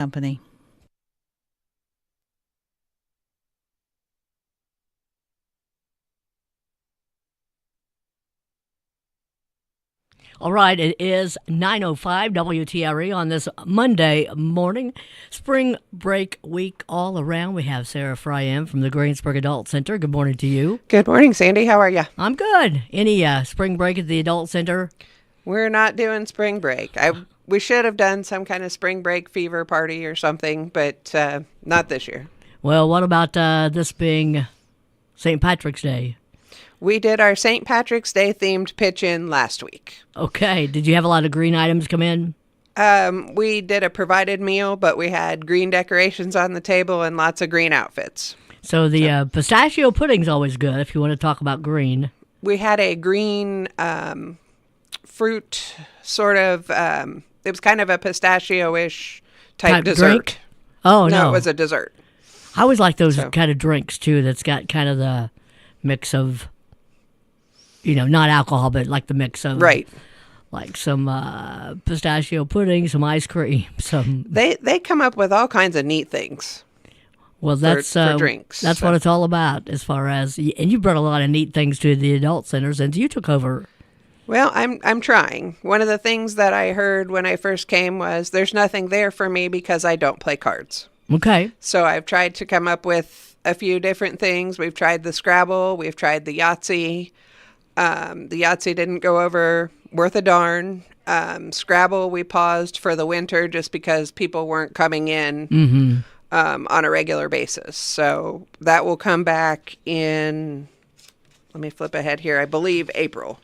Company. All right, it is 9:05 WTRE on this Monday morning. Spring break week all around. We have Sarah Fryan from the Greensburg Adult Center. Good morning to you. Good morning, Sandy. How are you? I'm good. Any spring break at the Adult Center? We're not doing spring break. We should have done some kind of spring break fever party or something, but not this year. Well, what about this being St. Patrick's Day? We did our St. Patrick's Day themed pitch-in last week. Okay. Did you have a lot of green items come in? We did a provided meal, but we had green decorations on the table and lots of green outfits. So the pistachio pudding's always good if you want to talk about green. We had a green fruit sort of, it was kind of a pistachio-ish type dessert. Drink? Oh, no. No, it was a dessert. I always like those kind of drinks, too, that's got kind of the mix of, not alcohol, but like the mix of... Right. Like some pistachio pudding, some ice cream, some... They come up with all kinds of neat things. Well, that's for drinks. That's what it's all about as far as... And you brought a lot of neat things to the adult center since you took over. Well, I'm trying. One of the things that I heard when I first came was there's nothing there for me because I don't play cards. Okay. So I've tried to come up with a few different things. We've tried the Scrabble. We've tried the Yahtzee. The Yahtzee didn't go over worth a darn. Scrabble we paused for the winter just because people weren't coming in on a regular basis. So that will come back in, let me flip ahead here, I believe April.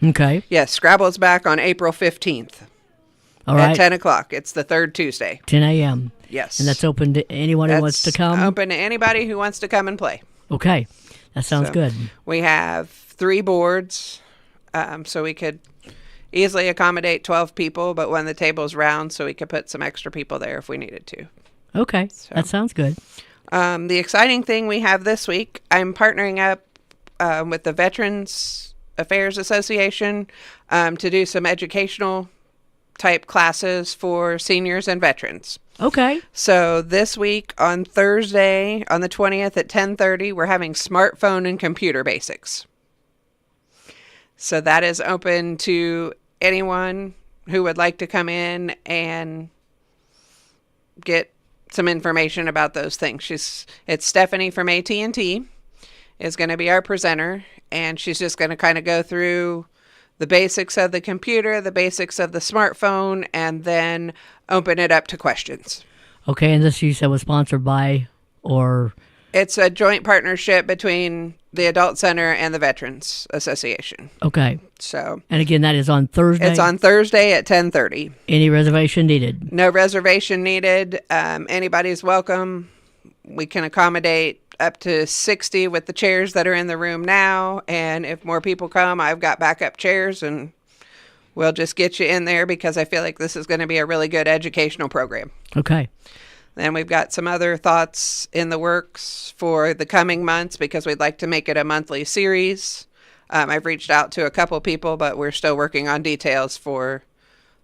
Okay. Yes, Scrabble's back on April 15th. All right. At 10 o'clock. It's the third Tuesday. 10 a.m. Yes. And that's open to anyone who wants to come? Open to anybody who wants to come and play. Okay. That sounds good. We have 3 boards, so we could easily accommodate 12 people, but one of the tables round, so we could put some extra people there if we needed to. Okay. That sounds good. The exciting thing we have this week, I'm partnering up with the Veterans Affairs Association to do some educational type classes for seniors and veterans. Okay. So this week on Thursday, on the 20th at 10:30, we're having smartphone and computer basics. So that is open to anyone who would like to come in and get some information about those things. It's Stephanie from AT&T is going to be our presenter, and she's just going to kind of go through the basics of the computer, the basics of the smartphone, and then open it up to questions. Okay, and this you said was sponsored by, or... It's a joint partnership between the Adult Center and the Veterans Association. Okay. So... And again, that is on Thursday? It's on Thursday at 10:30. Any reservation needed? No reservation needed. Anybody's welcome. We can accommodate up to 60 with the chairs that are in the room now. And if more people come, I've got backup chairs, and we'll just get you in there because I feel like this is going to be a really good educational program. Okay. Then we've got some other thoughts in the works for the coming months because we'd like to make it a monthly series. I've reached out to a couple people, but we're still working on details for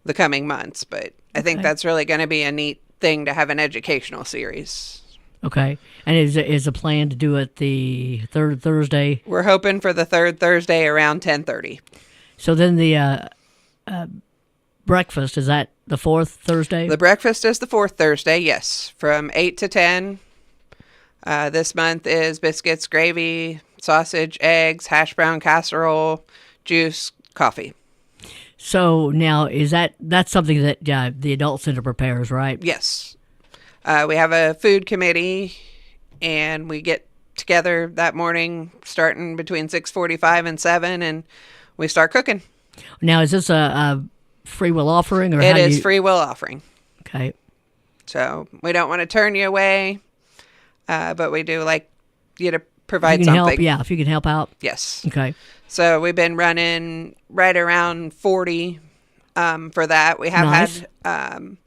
the coming months. But I think that's really going to be a neat thing to have an educational series. Okay. And is a plan to do it the third Thursday? We're hoping for the third Thursday around 10:30. So then the breakfast, is that the fourth Thursday? The breakfast is the fourth Thursday, yes, from 8 to 10. This month is biscuits, gravy, sausage, eggs, hash brown casserole, juice, coffee. So now that's something that the Adult Center prepares, right? Yes. We have a food committee, and we get together that morning starting between 6:45 and 7, and we start cooking. Now, is this a free will offering? Or it is free will offering. Okay. So we don't want to turn you away, but we do like you to provide if you can something. Help, if you can help out. Yes. Okay. So we've been running right around 40 for that. We have had...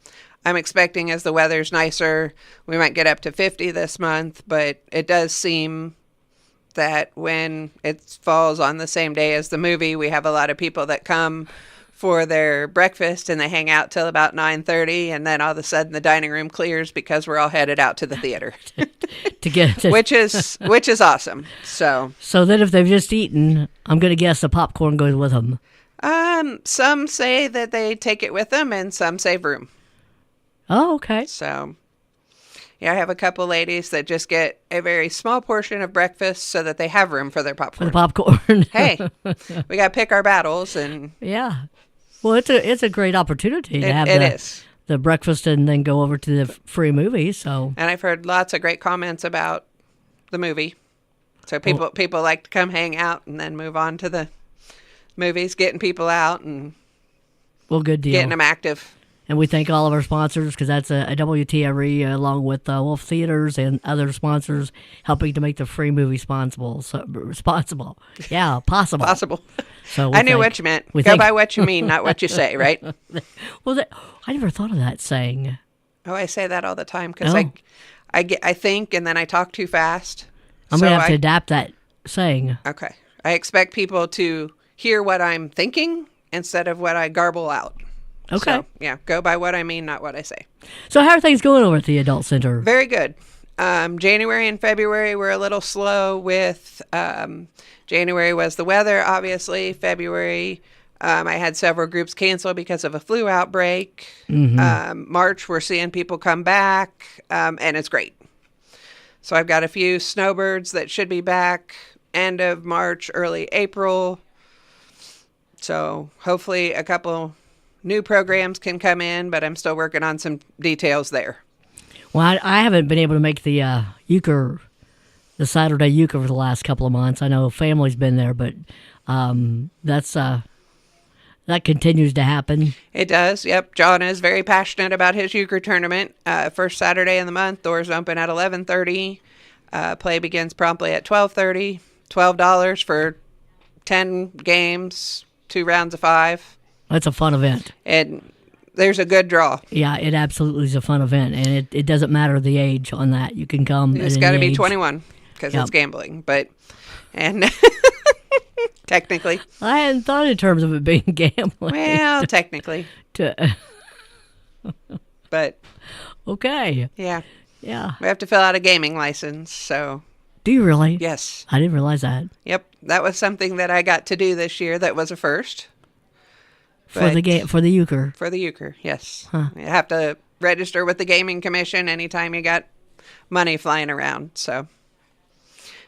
I'm expecting as the weather's nicer, we might get up to 50 this month, but it does seem that when it falls on the same day as the movie, we have a lot of people that come for their breakfast, and they hang out till about 9:30, and then all of a sudden the dining room clears because we're all headed out to the theater, to get to, which is awesome. So then if they've just eaten, I'm going to guess the popcorn goes with them. some say that they take it with them, and some save room. Oh, okay. So, yeah, I have a couple ladies that just get a very small portion of breakfast so that they have room for their For popcorn. the popcorn. Hey, we got to pick our battles, and Yeah. Well, it's a great opportunity to have it is. the breakfast and then go over to the free movie. So And I've heard lots of great comments about the movie. So people like to come hang out and then move on to the movies, getting people out and good deal. getting them active. And we thank all of our sponsors because that's a WTRE along with Wolf Theaters and other sponsors helping to make the free movie responsible. Yeah, possible. Possible. So I knew what you meant. Go by what you mean, not what you say, right? Well, I never thought of that saying. Oh, I say that all the time because Oh. I think and then I talk too fast. I'm So going to have to adapt that saying. Okay. I expect people to hear what I'm thinking instead of what I garble out. Okay. So, yeah, go by what I mean, not what I say. So how are things going over at the Adult Center? Very good. January and February were a little slow with, January was the weather, obviously. February, I had several groups cancel because of a flu outbreak. March, we're seeing people come back, and it's great. So I've got a few snowbirds that should be back end of March, early April. So hopefully a couple new programs can come in, but I'm still working on some details there. Well, I haven't been able to make the euchre, the Saturday euchre for the last couple of months. I know family's been there, but that continues to happen. It does. Yep. John is very passionate about his euchre tournament. First Saturday in the month, doors open at 11:30. Play begins promptly at 12:30. $12 for 10 games, 2 rounds of 5. It's a fun event. And there's a good draw. Yeah, it absolutely is a fun event, and it doesn't matter the age on that. You can come. It's got to be 21 because Yep. it's gambling. And technically. I hadn't thought in terms of it being gambling. Well, technically. But Okay. yeah, Yeah. we have to fill out a gaming license. So Do you really? yes. I didn't realize that. Yep. That was something that I got to do this year. That was a first. For the euchre. For the euchre, yes. You have to register with the Gaming Commission anytime you got money flying around. So,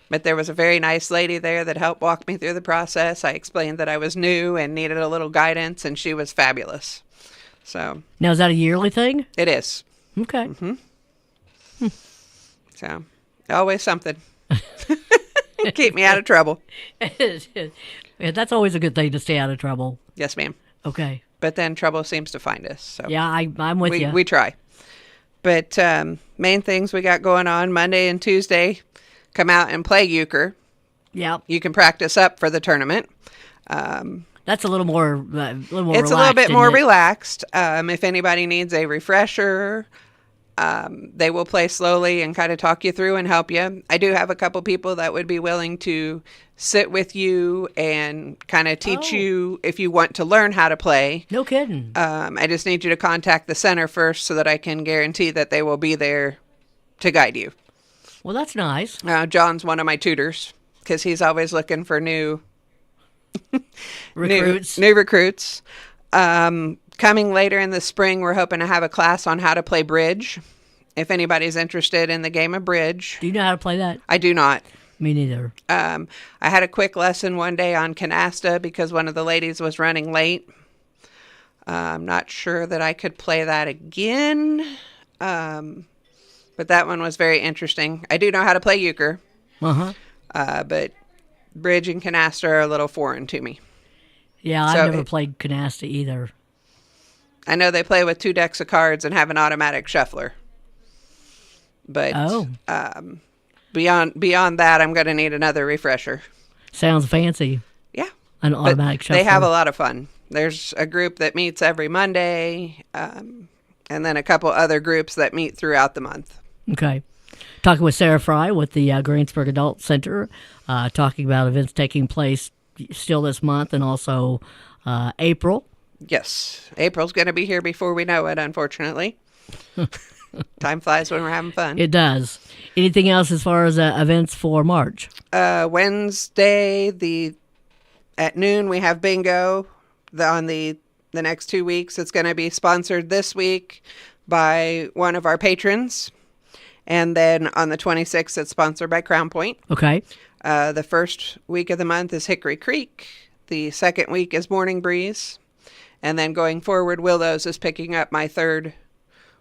but there was a very nice lady there that helped walk me through the process. I explained that I was new and needed a little guidance, and she was fabulous. So Now, is that a yearly thing? it is. Okay. So always something. Keep me out of trouble. Yeah, that's always a good thing to stay out of trouble. Yes, ma'am. Okay. But then trouble seems to find us. So Yeah, I'm with you. we try. But main things we got going on Monday and Tuesday, come out and play euchre. Yeah, You can practice up for the tournament. that's a little more. It's a little relaxed, bit isn't more it? relaxed. If anybody needs a refresher, they will play slowly and kind of talk you through and help you. I do have a couple people that would be willing to sit with you and kind of teach Oh. you if you want to learn how to play. No kidding. I just need you to contact the center first so that I can guarantee that they will be there to guide you. Well, that's nice. John's one of my tutors because he's always looking for new Recruits. New recruits. Coming later in the spring, we're hoping to have a class on how to play bridge. If anybody's interested in the game of bridge. Do you know how to play that? I do not. Me neither. I had a quick lesson one day on canasta because one of the ladies was running late. I'm not sure that I could play that again. But that one was very interesting. I do know how to play euchre. But bridge and canasta are a little foreign to me. Yeah, So I've never played canasta either. I know they play with 2 decks of cards and have an automatic shuffler. But beyond that, I'm going to need another refresher. Sounds fancy. Yeah. An automatic shuffle. They have a lot of fun. There's a group that meets every Monday, and then a couple other groups that meet throughout the month. Okay. Talking with Sarah Fry with the Greensburg Adult Center, talking about events taking place still this month and also April. Yes. April's going to be here before we know it, unfortunately. Time flies when we're having fun. It does. Anything else as far as events for March? Wednesday, at noon, we have bingo on the next 2 weeks. It's going to be sponsored this week by one of our patrons. And then on the 26th, it's sponsored by Crown Point. Okay. The first week of the month is Hickory Creek. The second week is Morning Breeze. And then going forward, Willows is picking up my third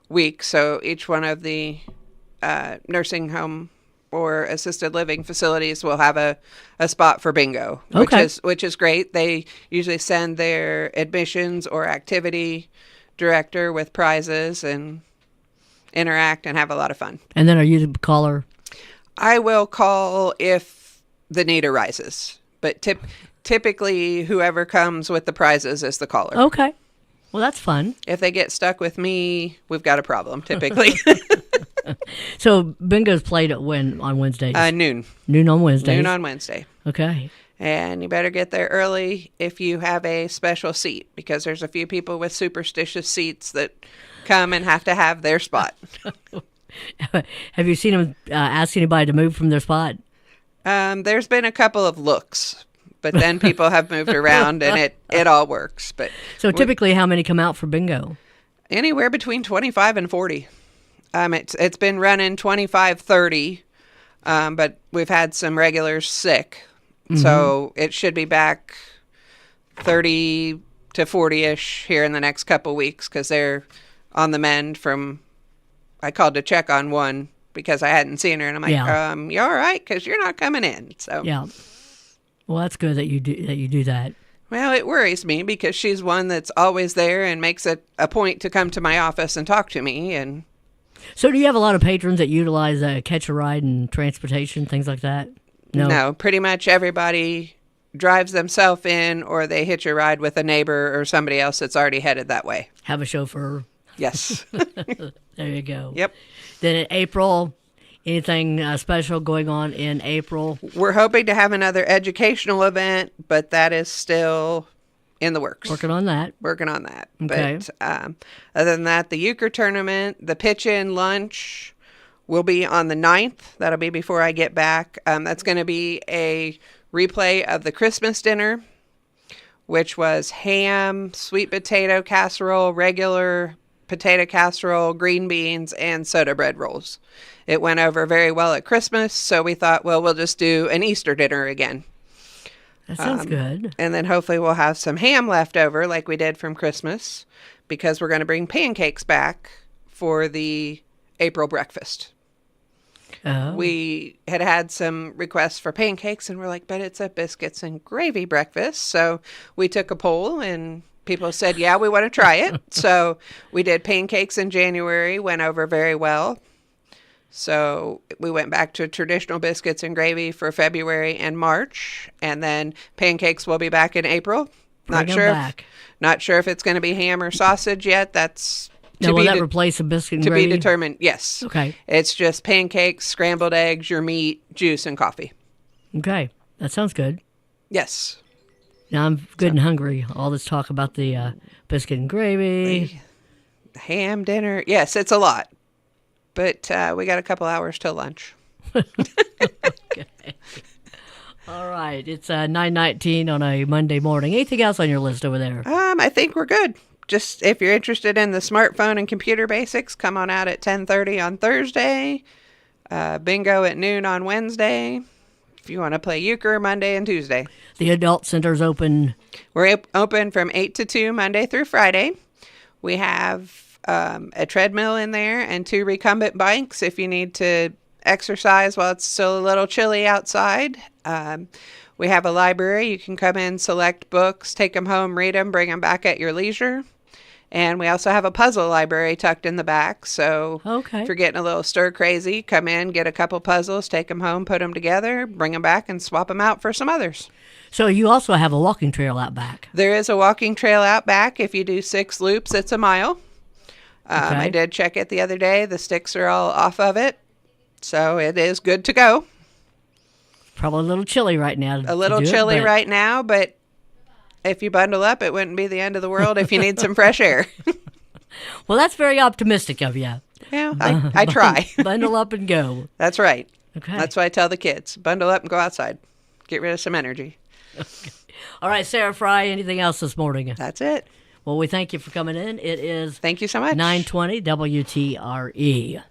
week. So each one of the nursing home or assisted living facilities will have a spot for bingo, which is great. They usually send their admissions or activity director with prizes and interact and have a lot of fun. And then are you the caller? I will call if the need arises, but typically whoever comes with the prizes is the caller. Okay. Well, that's fun. If they get stuck with me, we've got a problem, typically. So bingo's played at when on Wednesdays? Noon. Noon on Wednesdays? Noon on Wednesday. Okay. And you better get there early if you have a special seat, because there's a few people with superstitious seats that come and have to have their spot. Have you seen them ask anybody to move from their spot? There's been a couple of looks, but then people have moved around and it all works. But so typically how many come out for bingo? Anywhere between 25 and 40. It's been running 25, 30, but we've had some regulars sick. Mm-hmm. So it should be back 30 to 40-ish here in the next couple weeks, because they're on the mend from, I called to check on one because I hadn't seen her, and I'm like, you all right? Because you're not coming in. So yeah. Well, that's good that you do that. Well, it worries me because she's one that's always there and makes it a point to come to my office and talk to me. And so do you have a lot of patrons that utilize catch a ride and transportation, things like that? No, pretty much everybody drives themselves in, or they hitch a ride with a neighbor or somebody else that's already headed that way. Have a chauffeur. Yes. There you go. Yep. Then in April, anything special going on in April? We're hoping to have another educational event, but that is still in the works. Working on that. Okay. But other than that, the euchre tournament, the pitch-in lunch will be on the 9th. That'll be before I get back. That's going to be a replay of the Christmas dinner, which was ham, sweet potato casserole, regular potato casserole, green beans, and soda bread rolls. It went over very well at Christmas, so we thought, well, we'll just do an Easter dinner again. That sounds good. And then hopefully we'll have some ham left over like we did from Christmas, because we're going to bring pancakes back for the April breakfast. Oh. We had some requests for pancakes, and we're like, but it's a biscuits and gravy breakfast. So we took a poll, and people said, yeah, we want to try it. So we did pancakes in January, went over very well. So we went back to traditional biscuits and gravy for February and March, and then pancakes will be back in April. Not sure if it's going to be ham or sausage yet. That's will that replace a biscuit and gravy? To be determined. Yes. Okay. It's just pancakes, scrambled eggs, your meat, juice, and coffee. Okay, that sounds good. Yes. Now I'm good and hungry. All this talk about the biscuit and gravy, the ham dinner. Yes, it's a lot. But we got a couple hours till lunch. Okay. All right. It's 9:19 on a Monday morning. Anything else on your list over there? I think we're good. Just if you're interested in the smartphone and computer basics, come on out at 10:30 on Thursday. Bingo at noon on Wednesday. If you want to play euchre, Monday and Tuesday. The adult center's open. We're open from 8 to 2 Monday through Friday. We have a treadmill in there and 2 recumbent bikes if you need to exercise while it's still a little chilly outside. We have a library. You can come in, select books, take them home, read them, bring them back at your leisure. And we also have a puzzle library tucked in the back. So if you're getting a little stir crazy, come in, get a couple puzzles, take them home, put them together, bring them back, and swap them out for some others. So you also have a walking trail out back. There is a walking trail out back. If you do 6 loops, it's a mile. I did check it the other day. The sticks are all off of it. So it is good to go. Probably a little chilly right now. A little chilly right now, but if you bundle up, it wouldn't be the end of the world if you need some fresh air. Well, that's very optimistic of you. Yeah, I try. Bundle up and go. That's right. Okay. That's what I tell the kids. Bundle up and go outside. Get rid of some energy. All right, Sarah Fry, anything else this morning? That's it. Well, we thank you for coming in. It is Thank you so much. 9:20 WTRE.